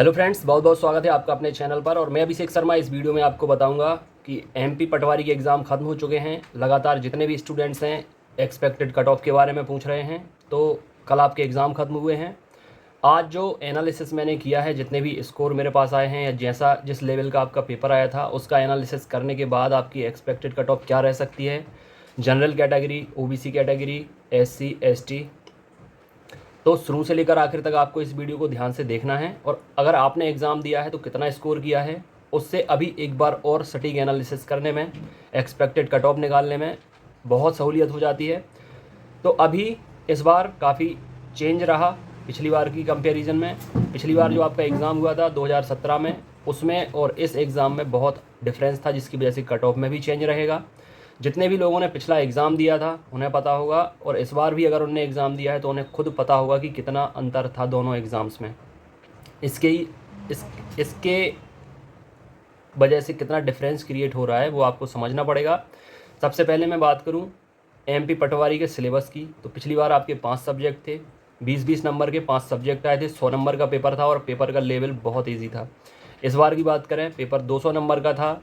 Hello friends, बहुत बहुत स्वागत है आपका अपने चैनल पर। और मैं अभिषेक शर्मा इस वीडियो में आपको बताऊंगा कि एमपी पटवारी के एग्ज़ाम ख़त्म हो चुके हैं। लगातार जितने भी स्टूडेंट्स हैं एक्सपेक्टेड कट ऑफ के बारे में पूछ रहे हैं, तो कल आपके एग्ज़ाम ख़त्म हुए हैं। आज जो एनालिसिस मैंने किया है, जितने भी स्कोर मेरे पास आए हैं या जिस लेवल का आपका पेपर आया था, उसका एनालिसिस करने के बाद आपकी एक्सपेक्टेड कट ऑफ क्या रह सकती है। General category, OBC category, SC, ST, तो शुरू से लेकर आखिर तक आपको इस वीडियो को ध्यान से देखना है। और अगर आपने एग्ज़ाम दिया है तो कितना स्कोर किया है, उससे अभी एक बार और सटीक एनालिसिस करने में, एक्सपेक्टेड कट ऑफ निकालने में बहुत सहूलियत हो जाती है। तो अभी इस बार काफ़ी चेंज रहा पिछली बार की कंपैरिजन में। पिछली बार जो आपका एग्ज़ाम हुआ था 2017 में, उसमें और इस एग्ज़ाम में बहुत डिफरेंस था, जिसकी वजह से कट ऑफ में भी चेंज रहेगा। जितने भी लोगों ने पिछला एग्ज़ाम दिया था उन्हें पता होगा, और इस बार भी अगर उन्होंने एग्ज़ाम दिया है तो उन्हें खुद पता होगा कि कितना अंतर था दोनों एग्ज़ाम्स में। इसके वजह से कितना डिफरेंस क्रिएट हो रहा है वो आपको समझना पड़ेगा। सबसे पहले मैं बात करूं एमपी पटवारी के सिलेबस की, तो पिछली बार आपके 5 सब्जेक्ट थे, 20-20 नंबर के 5 सब्जेक्ट आए थे, 100 नंबर का पेपर था और पेपर का लेवल बहुत ईजी था। इस बार की बात करें, पेपर 200 नंबर का था,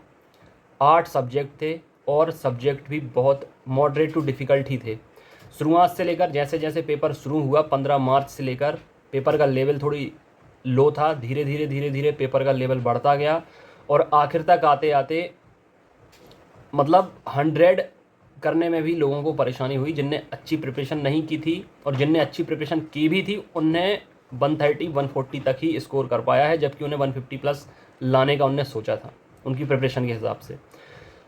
8 सब्जेक्ट थे और सब्जेक्ट भी बहुत मॉडरेट टू डिफ़िकल्ट ही थे। शुरुआत से लेकर जैसे जैसे पेपर शुरू हुआ 15 मार्च से लेकर पेपर का लेवल थोड़ी लो था, धीरे धीरे पेपर का लेवल बढ़ता गया और आखिर तक आते आते मतलब 100 करने में भी लोगों को परेशानी हुई। जिनने अच्छी प्रिपरेशन नहीं की थी और जिनने अच्छी प्रिपरेशन की भी थी, उन्हें 130-140 तक ही स्कोर कर पाया है, जबकि उन्हें 150 प्लस लाने का उन्हें सोचा था उनकी प्रिपरेशन के हिसाब से।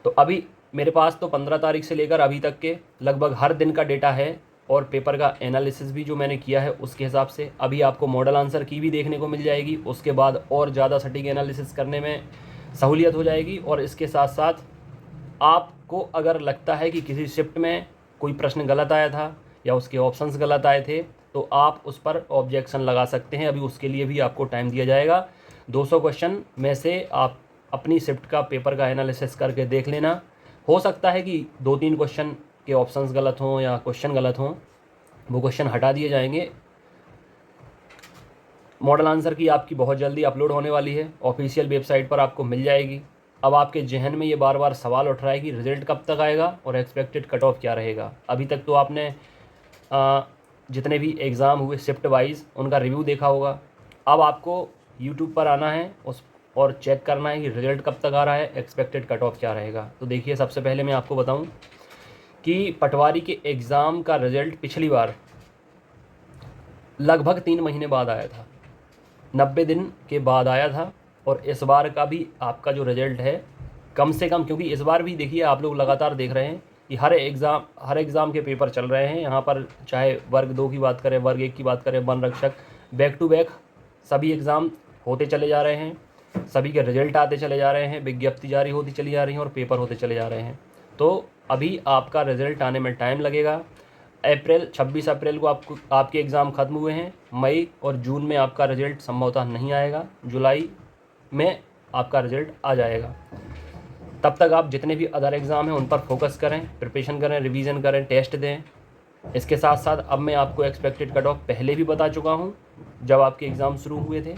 तो अभी मेरे पास तो 15 तारीख से लेकर अभी तक के लगभग हर दिन का डेटा है, और पेपर का एनालिसिस भी जो मैंने किया है उसके हिसाब से अभी आपको मॉडल आंसर की भी देखने को मिल जाएगी। उसके बाद और ज़्यादा सटीक एनालिसिस करने में सहूलियत हो जाएगी। और इसके साथ साथ आपको अगर लगता है कि किसी शिफ्ट में कोई प्रश्न गलत आया था या उसके ऑप्शंस गलत आए थे, तो आप उस पर ऑब्जेक्शन लगा सकते हैं। अभी उसके लिए भी आपको टाइम दिया जाएगा। 200 क्वेश्चन में से आप अपनी शिफ्ट का पेपर का एनालिसिस करके देख लेना। हो सकता है कि 2-3 क्वेश्चन के ऑप्शंस गलत हों या क्वेश्चन गलत हों, वो क्वेश्चन हटा दिए जाएंगे। मॉडल आंसर की आपकी बहुत जल्दी अपलोड होने वाली है, ऑफिशियल वेबसाइट पर आपको मिल जाएगी। अब आपके जहन में ये बार बार सवाल उठ रहा है कि रिजल्ट कब तक आएगा और एक्सपेक्टेड कट ऑफ क्या रहेगा। अभी तक तो आपने जितने भी एग्ज़ाम हुए शिफ्ट वाइज उनका रिव्यू देखा होगा। अब आपको यूट्यूब पर आना है और चेक करना है कि रिज़ल्ट कब तक आ रहा है, एक्सपेक्टेड कट ऑफ क्या रहेगा। तो देखिए, सबसे पहले मैं आपको बताऊं कि पटवारी के एग्ज़ाम का रिज़ल्ट पिछली बार लगभग 3 महीने बाद आया था, 90 दिन के बाद आया था। और इस बार का भी आपका जो रिज़ल्ट है कम से कम, क्योंकि इस बार भी देखिए आप लोग लगातार देख रहे हैं कि हर एग्ज़ाम के पेपर चल रहे हैं यहाँ पर, चाहे वर्ग 2 की बात करें, वर्ग 1 की बात करें, वन रक्षक, बैक टू बैक सभी एग्ज़ाम होते चले जा रहे हैं, सभी के रिजल्ट आते चले जा रहे हैं, विज्ञप्ति जारी होती चली जा रही हैं और पेपर होते चले जा रहे हैं। तो अभी आपका रिज़ल्ट आने में टाइम लगेगा। 26 अप्रैल को आपके एग्ज़ाम ख़त्म हुए हैं। मई और जून में आपका रिज़ल्ट संभवतः नहीं आएगा, जुलाई में आपका रिज़ल्ट आ जाएगा। तब तक आप जितने भी अदर एग्ज़ाम हैं उन पर फोकस करें, प्रिपरेशन करें, रिवीजन करें, टेस्ट दें। इसके साथ साथ अब मैं आपको एक्सपेक्टेड कट ऑफ पहले भी बता चुका हूँ, जब आपके एग्ज़ाम शुरू हुए थे,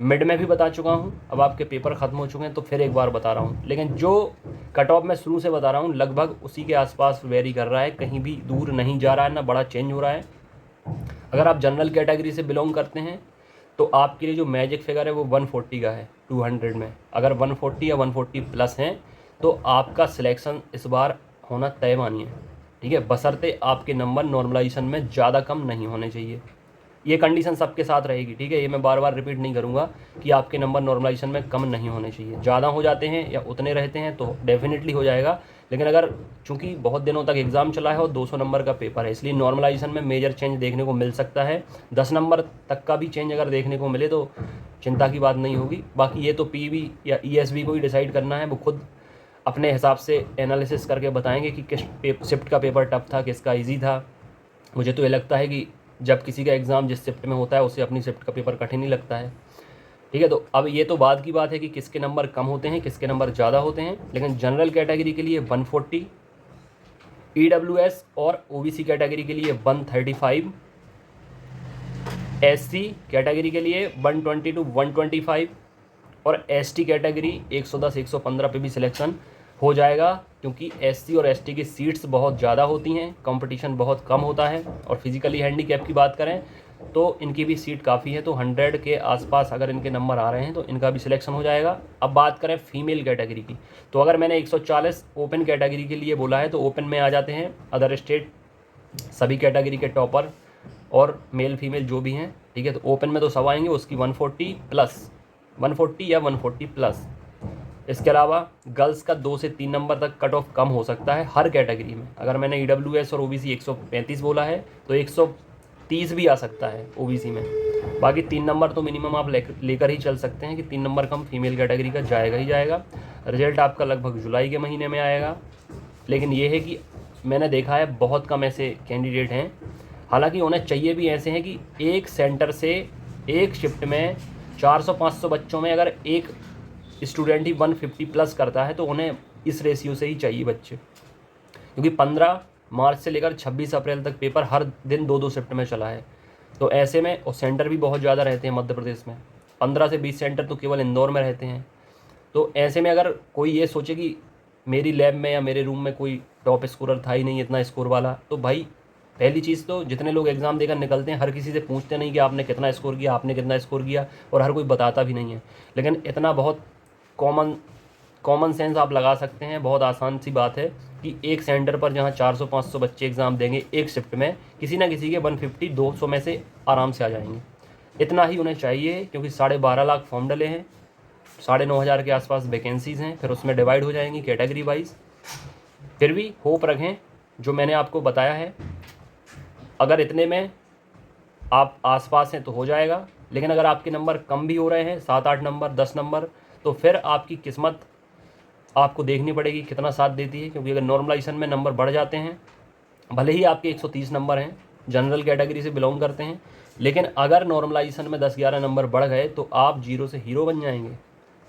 मिड में भी बता चुका हूँ। अब आपके पेपर ख़त्म हो चुके हैं तो फिर एक बार बता रहा हूँ, लेकिन जो कट ऑफ मैं शुरू से बता रहा हूँ लगभग उसी के आसपास वेरी कर रहा है, कहीं भी दूर नहीं जा रहा है, ना बड़ा चेंज हो रहा है। अगर आप जनरल कैटेगरी से बिलोंग करते हैं तो आपके लिए जो मैजिक फिगर है वो 140 का है 200 में। अगर 140 या 140 प्लस हैं तो आपका सिलेक्शन इस बार होना तय मानिए, ठीक है, बशर्ते आपके नंबर नॉर्मलाइजेशन में ज़्यादा कम नहीं होने चाहिए। ये कंडीशन सबके साथ रहेगी, ठीक है, ये मैं बार बार रिपीट नहीं करूँगा कि आपके नंबर नॉर्मलाइजेशन में कम नहीं होने चाहिए। ज़्यादा हो जाते हैं या उतने रहते हैं तो डेफिनेटली हो जाएगा, लेकिन अगर चूंकि बहुत दिनों तक एग्ज़ाम चला है और 200 नंबर का पेपर है, इसलिए नॉर्मलाइजेशन में मेजर चेंज देखने को मिल सकता है। 10 नंबर तक का भी चेंज अगर देखने को मिले तो चिंता की बात नहीं होगी। बाकी ये तो पीवी या ईएसबी को ही डिसाइड करना है, वो खुद अपने हिसाब से एनालिसिस करके बताएंगे कि किस शिफ्ट का पेपर टफ था, किसका ईजी था। मुझे तो ये लगता है कि जब किसी का एग्ज़ाम जिस शिफ्ट में होता है उसे अपनी शिफ्ट का पेपर कठिन ही लगता है, ठीक है। तो अब ये तो बाद की बात है कि किसके नंबर कम होते हैं, किसके नंबर ज़्यादा होते हैं, लेकिन जनरल कैटेगरी के लिए 140, ईडब्ल्यूएस और ओबीसी कैटेगरी के लिए 135, SC कैटेगरी के लिए 120 to 125 और ST कैटेगरी 110 115 पे भी सिलेक्शन हो जाएगा, क्योंकि SC और ST की सीट्स बहुत ज़्यादा होती हैं, कंपटीशन बहुत कम होता है। और फिजिकली हैंडीकैप की बात करें तो इनकी भी सीट काफ़ी है, तो 100 के आसपास अगर इनके नंबर आ रहे हैं तो इनका भी सिलेक्शन हो जाएगा। अब बात करें फीमेल कैटेगरी की, तो अगर मैंने 140 ओपन कैटेगरी के लिए बोला है तो ओपन में आ जाते हैं अदर स्टेट सभी कैटेगरी के टॉपर और मेल फीमेल जो भी हैं, ठीक है। तो ओपन में तो सब आएंगे, उसकी 140 प्लस 140 या 140 प्लस। इसके अलावा गर्ल्स का 2 से 3 नंबर तक कट ऑफ कम हो सकता है हर कैटेगरी में। अगर मैंने EWS और OBC 135 बोला है तो 130 भी आ सकता है OBC में। बाकी 3 नंबर तो मिनिमम आप लेकर ही चल सकते हैं कि 3 नंबर कम फीमेल कैटेगरी का जाएगा ही जाएगा। रिजल्ट आपका लगभग जुलाई के महीने में आएगा। लेकिन ये है कि मैंने देखा है बहुत कम ऐसे कैंडिडेट हैं, हालांकि उन्हें चाहिए भी ऐसे हैं कि एक सेंटर से एक शिफ्ट में 400-500 बच्चों में अगर एक स्टूडेंट ही 150 प्लस करता है तो उन्हें इस रेशियो से ही चाहिए बच्चे, क्योंकि 15 मार्च से लेकर 26 अप्रैल तक पेपर हर दिन 2-2 शिफ्ट में चला है। तो ऐसे में और सेंटर भी बहुत ज़्यादा रहते हैं मध्य प्रदेश में, 15 से 20 सेंटर तो केवल इंदौर में रहते हैं। तो ऐसे में अगर कोई ये सोचे कि मेरी लैब में या मेरे रूम में कोई टॉप स्कोरर था ही नहीं इतना स्कोर वाला, तो भाई पहली चीज़ तो जितने लोग एग्ज़ाम देकर निकलते हैं हर किसी से पूछते नहीं कि आपने कितना स्कोर किया, आपने कितना स्कोर किया, और हर कोई बताता भी नहीं है। लेकिन इतना बहुत कॉमन सेंस आप लगा सकते हैं, बहुत आसान सी बात है कि एक सेंटर पर जहां 400-500 बच्चे एग्ज़ाम देंगे एक शिफ्ट में, किसी ना किसी के 150-200 में से आराम से आ जाएंगे। इतना ही उन्हें चाहिए, क्योंकि 12.5 लाख फॉर्म डले हैं, 9,500 के आसपास वैकेंसीज़ हैं, फिर उसमें डिवाइड हो जाएंगी कैटेगरी वाइज। फिर भी होप रखें, जो मैंने आपको बताया है अगर इतने में आप आसपास हैं तो हो जाएगा। लेकिन अगर आपके नंबर कम भी हो रहे हैं, 7-8 नंबर 10 नंबर, तो फिर आपकी किस्मत आपको देखनी पड़ेगी कितना साथ देती है। क्योंकि अगर नॉर्मलाइजेशन में नंबर बढ़ जाते हैं, भले ही आपके 130 नंबर हैं, जनरल कैटेगरी से बिलोंग करते हैं, लेकिन अगर नॉर्मलाइजेशन में 10-11 नंबर बढ़ गए तो आप जीरो से हीरो बन जाएंगे,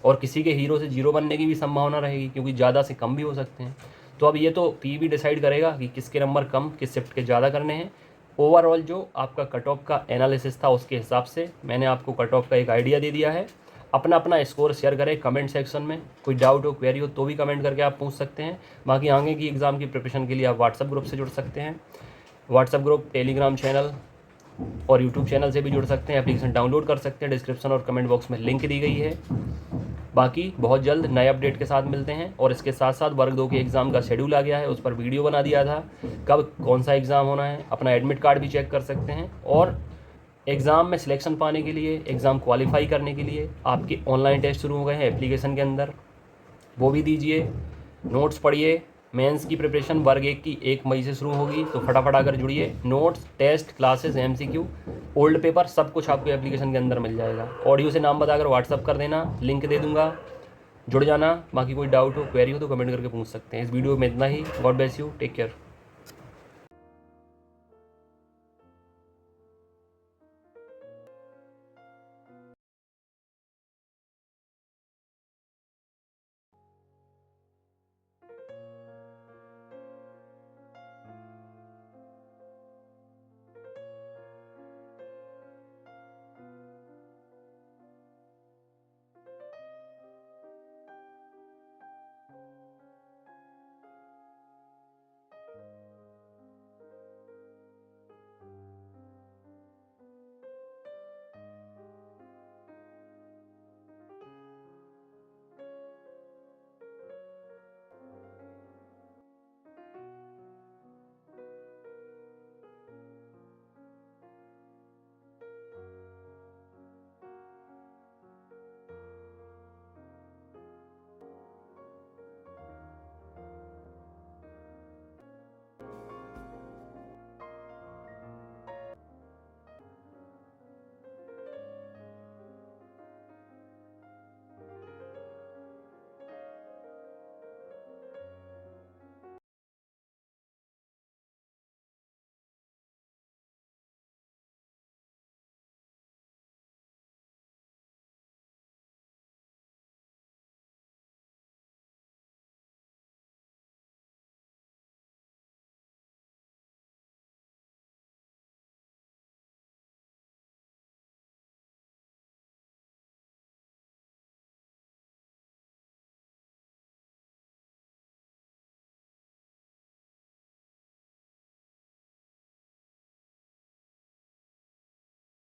और किसी के हीरो से जीरो बनने की भी संभावना रहेगी, क्योंकि ज़्यादा से कम भी हो सकते हैं। तो अब ये तो PV डिसाइड करेगा कि किसके नंबर कम, किस शिफ्ट के ज़्यादा करने हैं। ओवरऑल जो आपका कट ऑफ का एनालिसिस था उसके हिसाब से मैंने आपको कट ऑफ का एक आइडिया दे दिया है। अपना अपना स्कोर शेयर करें कमेंट सेक्शन में, कोई डाउट हो क्वेरी हो तो भी कमेंट करके आप पूछ सकते हैं। बाकी आगे की एग्ज़ाम की प्रिपरेशन के लिए आप व्हाट्सएप ग्रुप से जुड़ सकते हैं, व्हाट्सएप ग्रुप, टेलीग्राम चैनल और यूट्यूब चैनल से भी जुड़ सकते हैं। एप्लीकेशन डाउनलोड कर सकते हैं, डिस्क्रिप्शन और कमेंट बॉक्स में लिंक दी गई है। बाकी बहुत जल्द नए अपडेट के साथ मिलते हैं। और इसके साथ साथ वर्ग 2 के एग्ज़ाम का शेड्यूल आ गया है, उस पर वीडियो बना दिया था, कब कौन सा एग्ज़ाम होना है, अपना एडमिट कार्ड भी चेक कर सकते हैं। और एग्ज़ाम में सिलेक्शन पाने के लिए, एग्ज़ाम क्वालिफाई करने के लिए आपके ऑनलाइन टेस्ट शुरू हो गए हैं एप्लीकेशन के अंदर, वो भी दीजिए। नोट्स पढ़िए, मेंस की प्रिपरेशन वर्ग 1 की 1 मई से शुरू होगी, तो फटाफट आकर जुड़िए। Notes, test, classes, MCQ, old paper सब कुछ आपको एप्लीकेशन के अंदर मिल जाएगा। ऑडियो से नाम बताकर व्हाट्सअप कर देना, लिंक दे दूंगा, जुड़ जाना। बाकी कोई डाउट हो क्वेरी हो तो कमेंट करके पूछ सकते हैं। इस वीडियो में इतना ही। God bless you, take care.